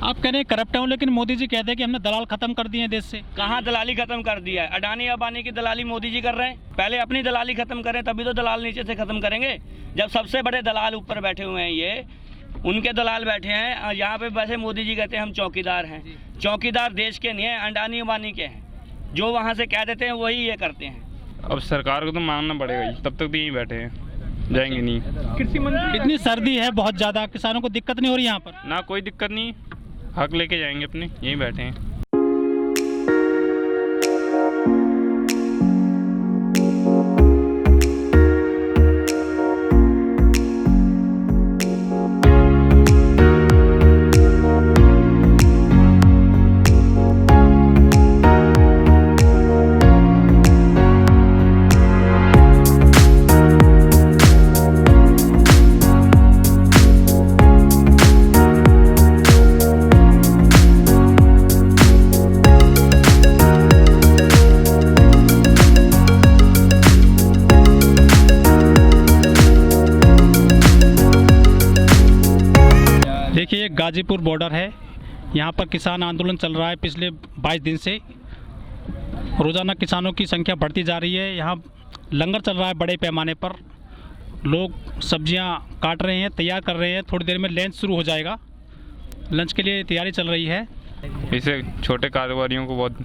आप कह रहे हैं करप्ट हूँ, लेकिन मोदी जी कहते हैं कि हमने दलाल खत्म कर दिए हैं देश से। कहाँ दलाली खत्म कर दिया है? अडानी अंबानी की दलाली मोदी जी कर रहे हैं। पहले अपनी दलाली खत्म करें, तभी तो दलाल नीचे से खत्म करेंगे। जब सबसे बड़े दलाल ऊपर बैठे हुए हैं, ये उनके दलाल बैठे हैं यहाँ पे। वैसे मोदी जी कहते हैं हम चौकीदार हैं। चौकीदार देश के नहीं है, अडानी अंबानी के हैं। जो वहाँ से कह देते हैं वही ये करते हैं। अब सरकार को तो मानना पड़ेगा ही, तब तक तो यहीं बैठे हैं, जाएंगे नहीं। कृषि मंत्री, इतनी सर्दी है बहुत ज़्यादा, किसानों को दिक्कत नहीं हो रही यहाँ पर? ना कोई दिक्कत नहीं, हक लेके जाएंगे अपने, यहीं बैठे हैं। देखिए, गाजीपुर बॉर्डर है। यहाँ पर किसान आंदोलन चल रहा है पिछले 22 दिन से। रोज़ाना किसानों की संख्या बढ़ती जा रही है। यहाँ लंगर चल रहा है बड़े पैमाने पर। लोग सब्जियाँ काट रहे हैं, तैयार कर रहे हैं। थोड़ी देर में लंच शुरू हो जाएगा। लंच के लिए तैयारी चल रही है। इससे छोटे कारोबारियों को बहुत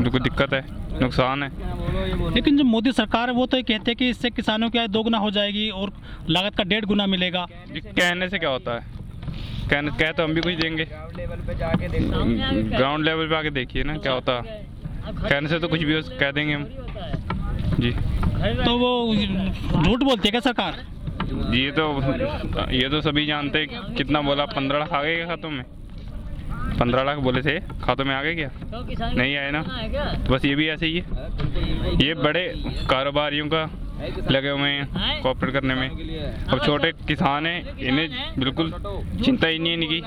दिक्कत है, नुकसान है। लेकिन जो मोदी सरकार है वो तो ये कहते हैं कि इससे किसानों की आय 2 गुना हो जाएगी और लागत का 1.5 गुना मिलेगा। कहने से क्या होता है? कह तो हम भी कुछ देंगे, ग्राउंड लेवल पे आके देखिए ना क्या होता है। कहने से तो कुछ भी कह देंगे हम जी। तो वो झूठ बोलती है क्या सरकार? ये तो सभी जानते हैं। कितना बोला? 15 लाख आ गए क्या खातों में? 15 लाख बोले थे, खातों में आ गए क्या? नहीं आए ना। तो बस ये भी ऐसे ही है। ये बड़े कारोबारियों का लगे हुए हैं कॉपरेट करने में। अब छोटे किसान हैं, इन्हें बिल्कुल चिंता ही नहीं है इनकी।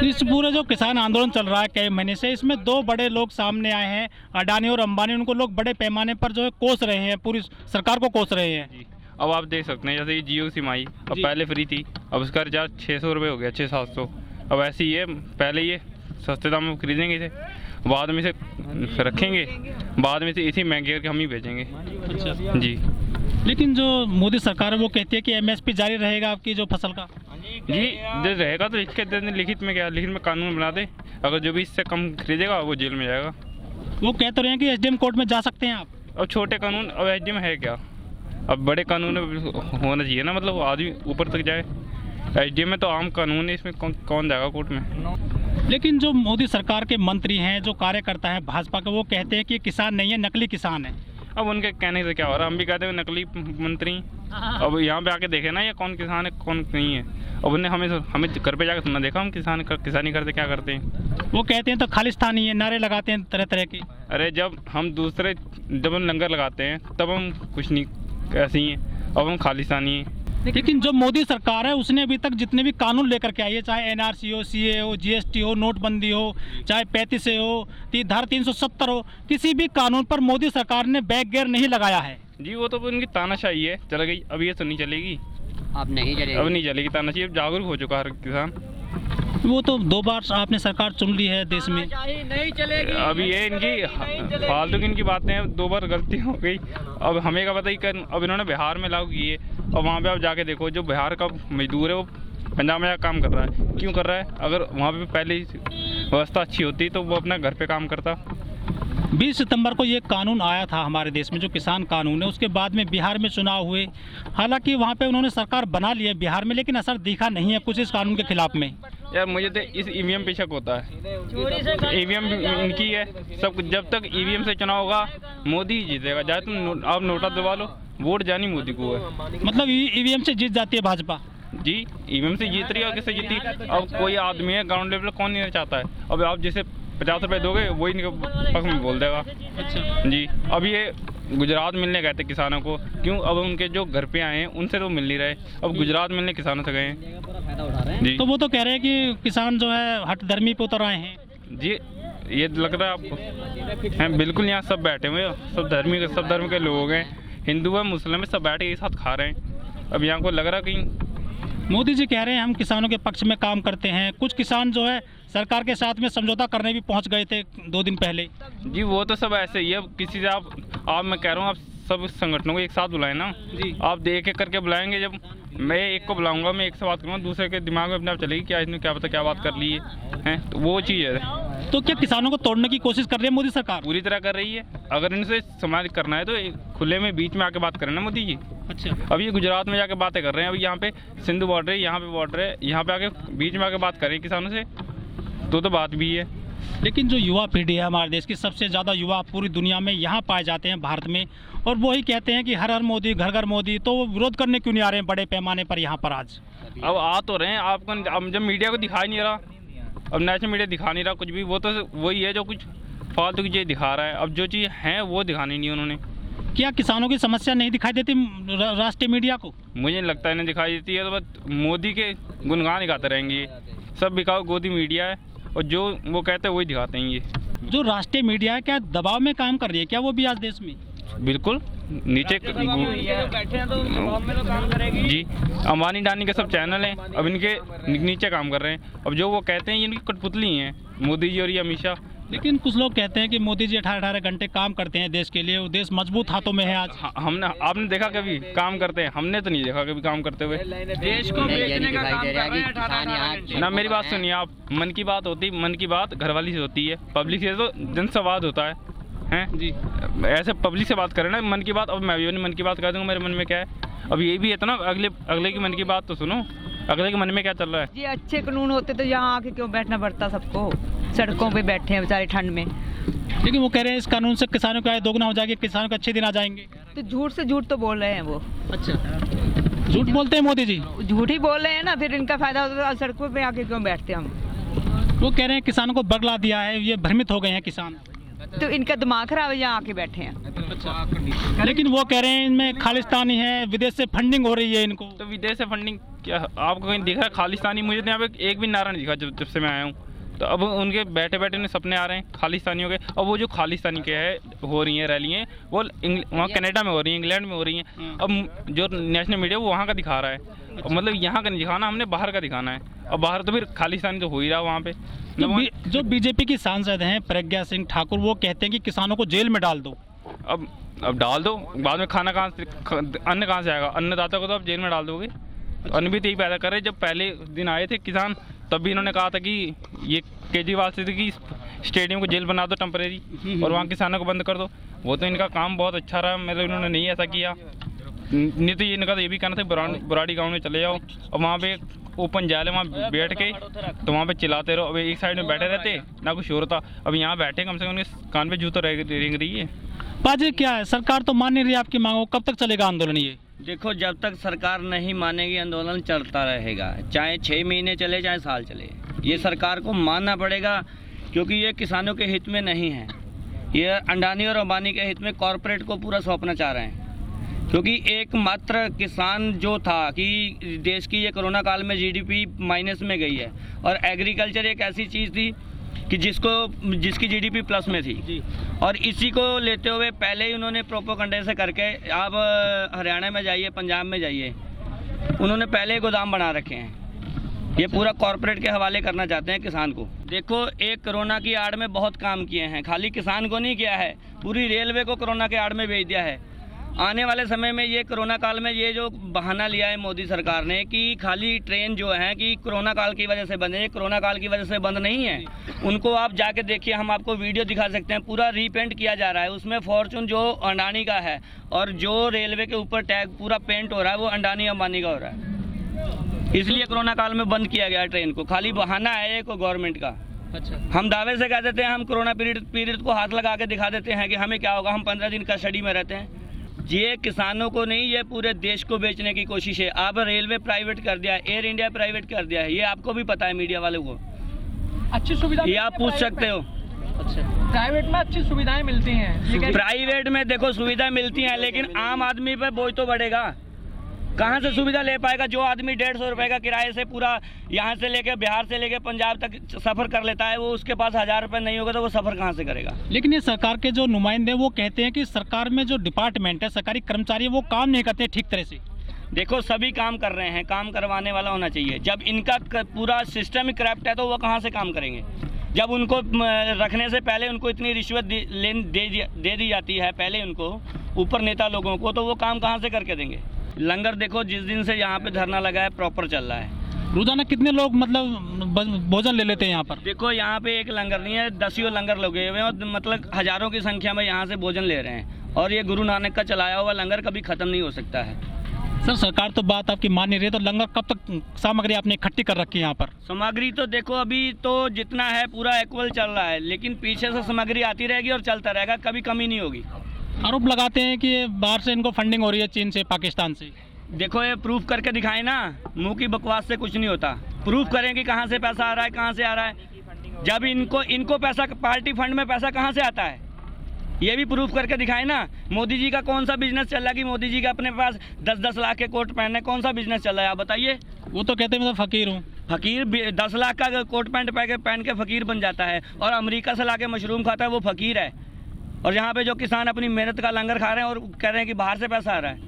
इस पूरे जो किसान आंदोलन चल रहा है कई महीने से, इसमें 2 बड़े लोग सामने आए हैं, अडानी और अंबानी। उनको लोग बड़े पैमाने पर जो है कोस रहे हैं, पूरी सरकार को कोस रहे हैं। अब आप देख सकते हैं, जैसे ये जियो सिम आई, अब पहले फ्री थी, अब उसका रिचार्ज 600 रुपये हो गया, 600-700। अब ऐसे ही है, पहले ये सस्ते दाम में खरीदेंगे इसे, बाद में इसे रखेंगे, बाद में इसे इसी महंगे करके हम ही बेचेंगे। अच्छा जी। लेकिन जो मोदी सरकार है वो कहती है कि MSP जारी रहेगा आपकी जो फसल का। जी, जो रहेगा तो इसके लिखित में क्या, लिखित में कानून बना दे। अगर जो भी इससे कम खरीदेगा वो जेल में जाएगा। वो कह तो रहे हैं कि SDM कोर्ट में जा सकते हैं आप। अब छोटे कानून, अब SDM है क्या? अब बड़े कानून होना चाहिए ना, मतलब आदमी ऊपर तक जाए। SDM में तो आम कानून है, इसमें कौन जाएगा कोर्ट में? लेकिन जो मोदी सरकार के मंत्री हैं, जो कार्यकर्ता हैं भाजपा के, वो कहते हैं कि किसान नहीं है, नकली किसान है। अब उनके कहने से क्या हो रहा है? हम भी कहते हैं नकली मंत्री। अब यहाँ पे आके देखे ना ये कौन किसान है कौन नहीं है। अब उन्हें हमें घर पे जाकर सुनना देखा हम किसानी करते क्या करते हैं। वो कहते हैं तो खालिस्तानी है, नारे लगाते हैं तरह तरह के। अरे जब हम लंगर लगाते हैं तब हम कुछ नहीं, ऐसे ही हैं। अब हम खालिस्तानी हैं। लेकिन जो मोदी सरकार है उसने अभी तक जितने भी कानून लेकर के आई है, चाहे NRC हो, CA हो, GST हो, नोटबंदी हो, चाहे 35 हो, धारा 370 हो, किसी भी कानून पर मोदी सरकार ने बैक गियर नहीं लगाया है। जी, वो तो उनकी तानाशाही है, चल गई। अब ये तो नहीं चलेगी, अब नहीं चलेगी, अब नहीं चलेगी तानाशाही। अब जागरूक हो चुका हर किसान। वो तो 2 बार आपने सरकार चुन ली है देश में, नहीं चलेगी। अब ये इनकी फालतू की इनकी बातें हैं। 2 बार गलती हो गई, अब हमें क्या पता ही। अब इन्होंने बिहार में लागू किए, और वहाँ पे आप जाके देखो, जो बिहार का मजदूर है वो पंजाब में काम कर रहा है। क्यों कर रहा है? अगर वहाँ पे पहले व्यवस्था अच्छी होती तो वो अपना घर पे काम करता। 20 सितंबर को ये कानून आया था हमारे देश में, जो किसान कानून है। उसके बाद में बिहार में चुनाव हुए, हालांकि वहाँ पे उन्होंने सरकार बना ली है बिहार में, लेकिन असर दिखा नहीं है कुछ इस कानून के खिलाफ में। यार मुझे तो इस EVM पे शक होता है। EVM इनकी है सब कुछ। जब तक EVM से चुनाव होगा मोदी जीतेगा। चाहे तुम आप नोटा दबा लो, वोट जानी मोदी को है। मतलब EVM से जीत जाती है भाजपा? जी, EVM से जीत रही है। किससे जीती? अब कोई आदमी है ग्राउंड लेवल कौन नहीं चाहता है। अब आप जिसे 50 रुपये दोगे वही इनके पक्ष में बोल देगा। अच्छा जी। अब ये गुजरात मिलने गए थे किसानों को, क्यों? अब उनके जो घर पे आए हैं उनसे तो मिल नहीं रहे, अब गुजरात मिलने किसानों से गए हैं। जी, तो वो तो कह रहे हैं कि किसान जो है हठधर्मी पे उतर आए हैं। जी, ये लग रहा है आपको? हैं बिल्कुल। यहाँ सब बैठे हुए हैं, सब धर्म के लोग हैं, हिंदू है मुस्लिम है, सब बैठे एक साथ खा रहे हैं। अब यहाँ को लग रहा है कहीं मोदी जी कह रहे हैं हम किसानों के पक्ष में काम करते हैं। कुछ किसान जो है सरकार के साथ में समझौता करने भी पहुंच गए थे 2 दिन पहले। जी वो तो सब ऐसे ही है, किसी से आप मैं कह रहा हूँ आप सब संगठनों को एक साथ बुलाएं ना जी। आप देख के करके बुलाएंगे। जब मैं एक को बुलाऊंगा, मैं एक से बात करूँगा, दूसरे के दिमाग में अपने आप चलेगी क्या इसने क्या पता क्या बात कर ली है, तो वो चीज़ है। तो क्या किसानों को तोड़ने की कोशिश कर रही है मोदी सरकार? पूरी तरह कर रही है। अगर इनसे समाज करना है तो खुले में बीच में आके बात करें ना मोदी जी। अच्छा, अब ये गुजरात में जाके बातें कर रहे हैं, अभी यहाँ पे सिंधु बॉर्डर है, यहाँ पे बॉर्डर है, यहाँ पे आके बीच में आके बात करें किसानों से तो बात भी है। लेकिन जो युवा पीढ़ी है हमारे देश की, सबसे ज़्यादा युवा पूरी दुनिया में यहाँ पाए जाते हैं भारत में, और वही कहते हैं कि हर हर मोदी घर घर मोदी, तो वो विरोध करने क्यों नहीं आ रहे हैं बड़े पैमाने पर यहाँ पर आज? अब आ तो रहे हैं, आपको अब जब मीडिया को दिखा नहीं रहा, अब नेशनल मीडिया दिखा नहीं रहा कुछ भी, वो तो वही है जो कुछ फालतू की चीज़ दिखा रहा है। अब जो चीज़ है वो दिखानी नहीं उन्होंने। क्या किसानों की समस्या नहीं दिखाई देती राष्ट्रीय मीडिया को? मुझे नहीं लगता इन्हें दिखाई देती है, तो बस मोदी के गुणगान गाते रहेंगे। सब बिकाऊ गोदी मीडिया है और जो वो कहते हैं वही दिखाते हैं। ये जो राष्ट्रीय मीडिया है क्या दबाव में काम कर रही है क्या वो भी आज देश में? बिल्कुल नीचे बैठे हैं तो दबाव में तो काम करेगी जी। अंबानी डानी के सब चैनल हैं, अब इनके नीचे काम कर रहे हैं। अब जो वो कहते हैं ये इनकी कठपुतली हैं मोदी जी और ये अमित शाह। लेकिन कुछ लोग कहते हैं कि मोदी जी 18-18 घंटे काम करते हैं देश के लिए, वो देश मजबूत हाथों में है आज। हमने आपने देखा कभी काम करते हैं? हमने तो नहीं देखा कभी काम करते हुए। देश को बेचने का काम कर रहे हैं 18 घंटे। ना मेरी बात सुनिए आप, मन की बात होती, मन की बात घरवाली से होती है, पब्लिक से तो जनसंवाद होता है हैं जी। ऐसे पब्लिक से बात करें ना मन की बात। अब मैं भी अपनी मन की बात कर दूँगा, मेरे मन में क्या है। अब ये भी है तो ना अगले की मन की बात तो सुनो, अगले के मन में क्या चल रहा है। ये अच्छे कानून होते तो यहाँ आके क्यों बैठना पड़ता सबको, सड़कों पे बैठे हैं बेचारे ठंड में। लेकिन वो कह रहे हैं इस कानून से किसानों की आय दोगुना हो जाएगी, किसानों के अच्छे दिन आ जाएंगे। तो झूठ से झूठ तो बोल रहे हैं वो। अच्छा, झूठ बोलते हैं मोदी जी? झूठ ही बोल रहे हैं ना, फिर इनका फायदा होता तो सड़कों पे आके क्यों बैठते हम। वो कह रहे हैं किसानों को बगला दिया है, ये भ्रमित हो गए हैं किसान। तो इनका दिमाग खराब है, यहाँ आके बैठे हैं। लेकिन वो कह रहे हैं इनमें खालिस्तानी है, विदेश से फंडिंग हो रही है इनको। तो विदेश से फंडिंग क्या आपको कहीं दिख रहा है? खालिस्तानी मुझे तो यहाँ पे एक भी नारा नहीं दिखा जब से मैं आया हूँ। तो अब उनके बैठे बैठे उन्हें सपने आ रहे हैं खालिस्तानियों के। और वो जो खालिस्तानी के है हो रही हैं रैलियाँ, वो वहाँ कनाडा में हो रही हैं, इंग्लैंड में हो रही हैं। अब जो नेशनल मीडिया वो वहाँ का दिखा रहा है, मतलब यहाँ का नहीं दिखाना, हमने बाहर का दिखाना है। और बाहर तो फिर खालिस्तानी तो हो ही रहा वहाँ पे। जो बीजेपी की सांसद हैं प्रज्ञा सिंह ठाकुर, वो कहते हैं कि किसानों को जेल में डाल दो। अब डाल दो, बाद में खाना कहाँ से, अन्न कहाँ से आएगा? अन्नदाता को तो आप जेल में डाल दोगे। अन्न भी तो यही पैदा कर रहे। जब पहले दिन आए थे किसान, तब भी इन्होंने कहा था कि ये केजरीवाल से कि स्टेडियम को जेल बना दो टेम्परेरी और वहाँ किसानों को बंद कर दो। वो तो इनका काम बहुत अच्छा रहा, मतलब इन्होंने नहीं ऐसा किया। नहीं तो इनका तो ये भी कहना था बुराड़ी गाँव में चले जाओ और वहाँ पे ओपन जाल है, वहाँ बैठ के तो वहाँ पे चिल्लाते रहो। अब एक साइड में बैठे रहते ना कुछ शोर होता। अब यहाँ बैठे कम से कम उनके कान पे जू तो रेंग रही है। पाजी क्या है, सरकार तो मान नहीं रही आपकी मांगों, कब तक चलेगा आंदोलन ये? देखो, जब तक सरकार नहीं मानेगी आंदोलन चलता रहेगा, चाहे 6 महीने चले चाहे साल चले। ये सरकार को मानना पड़ेगा, क्योंकि ये किसानों के हित में नहीं है। ये अडानी और अंबानी के हित में कॉरपोरेट को पूरा सौंपना चाह रहे हैं। क्योंकि एकमात्र किसान जो था कि देश की ये कोरोना काल में जीडीपी माइनस में गई है, और एग्रीकल्चर एक ऐसी चीज़ थी कि जिसकी जीडीपी प्लस में थी। और इसी को लेते हुए पहले ही उन्होंने प्रोपोगंडे से करके, आप हरियाणा में जाइए, पंजाब में जाइए, उन्होंने पहले ही गोदाम बना रखे हैं। ये पूरा कॉरपोरेट के हवाले करना चाहते हैं किसान को। देखो, एक कोरोना की आड़ में बहुत काम किए हैं, खाली किसान को नहीं किया है, पूरी रेलवे को कोरोना के आड़ में भेज दिया है। आने वाले समय में ये कोरोना काल में ये जो बहाना लिया है मोदी सरकार ने कि खाली ट्रेन जो है कि कोरोना काल की वजह से बंद है, कोरोना काल की वजह से बंद नहीं है। उनको आप जाके देखिए, हम आपको वीडियो दिखा सकते हैं, पूरा रीपेंट किया जा रहा है। उसमें फॉर्चून जो अडानी का है और जो रेलवे के ऊपर टैग पूरा पेंट हो रहा है वो अडानी अंबानी का हो रहा है। इसलिए कोरोना काल में बंद किया गया ट्रेन को, खाली बहाना है एक गवर्नमेंट का। अच्छा, हम दावे से कह देते हैं, हम कोरोना पीरियड को हाथ लगा के दिखा देते हैं कि हमें क्या होगा, हम 15 दिन कस्टडी में रहते हैं। ये किसानों को नहीं, ये पूरे देश को बेचने की कोशिश है। आप रेलवे प्राइवेट कर दिया है, एयर इंडिया प्राइवेट कर दिया है, ये आपको भी पता है, मीडिया वालों को। अच्छी सुविधा ये आप पूछ सकते हो। अच्छा, प्राइवेट में अच्छी सुविधाएं मिलती हैं। प्राइवेट में देखो सुविधा मिलती है, लेकिन आम आदमी पे बोझ तो बढ़ेगा। कहाँ से सुविधा ले पाएगा? जो आदमी 150 रुपए का किराए से पूरा यहाँ से लेके बिहार से लेके पंजाब तक सफर कर लेता है, वो उसके पास 1000 रुपए नहीं होगा तो वो सफर कहाँ से करेगा? लेकिन ये सरकार के जो नुमाइंदे वो कहते हैं कि सरकार में जो डिपार्टमेंट है, सरकारी कर्मचारी, वो काम नहीं करते ठीक तरह से। देखो सभी काम कर रहे हैं, काम करवाने वाला होना चाहिए। जब इनका पूरा सिस्टम ही करप्ट है तो वो कहाँ से काम करेंगे? जब उनको रखने से पहले उनको इतनी रिश्वत दे दी जाती है पहले उनको, ऊपर नेता लोगों को, तो वो काम कहाँ से करके देंगे? लंगर देखो जिस दिन से यहाँ पे धरना लगा है प्रॉपर चल रहा है। रोजाना कितने लोग मतलब भोजन ले लेते हैं यहाँ पर? देखो यहाँ पे एक लंगर नहीं है, दसियों लंगर लगे हुए हैं और मतलब हजारों की संख्या में यहाँ से भोजन ले रहे हैं। और ये गुरु नानक का चलाया हुआ लंगर कभी खत्म नहीं हो सकता है। सर सरकार तो बात आपकी मान नहीं रही, तो लंगर कब तक सामग्री आपने इकट्ठी कर रखी है यहाँ पर? सामग्री तो देखो अभी तो जितना है पूरा इक्वल चल रहा है, लेकिन पीछे से सामग्री आती रहेगी और चलता रहेगा, कभी कमी नहीं होगी। आरोप लगाते हैं कि बाहर से इनको फंडिंग हो रही है, चीन से, पाकिस्तान से। देखो ये प्रूफ करके दिखाएं ना, मुंह की बकवास से कुछ नहीं होता। प्रूफ करें कि कहाँ से पैसा आ रहा है, कहाँ से आ रहा है। जब इनको पैसा, पार्टी फंड में पैसा कहाँ से आता है, ये भी प्रूफ करके दिखाएं ना। मोदी जी का कौन सा बिजनेस चल रहा है कि मोदी जी का अपने पास 10-10 लाख के कोट पहनने, कौन सा बिजनेस चल रहा है आप बताइए? वो तो कहते हैं मैं तो फकीर हूँ। फकीर 10 लाख का कोट पैंट पहन के फकीर बन जाता है, और अमेरिका से लाके मशरूम खाता है वो फकीर है। और यहाँ पे जो किसान अपनी मेहनत का लंगर खा रहे हैं और कह रहे हैं कि बाहर से पैसा आ रहा है।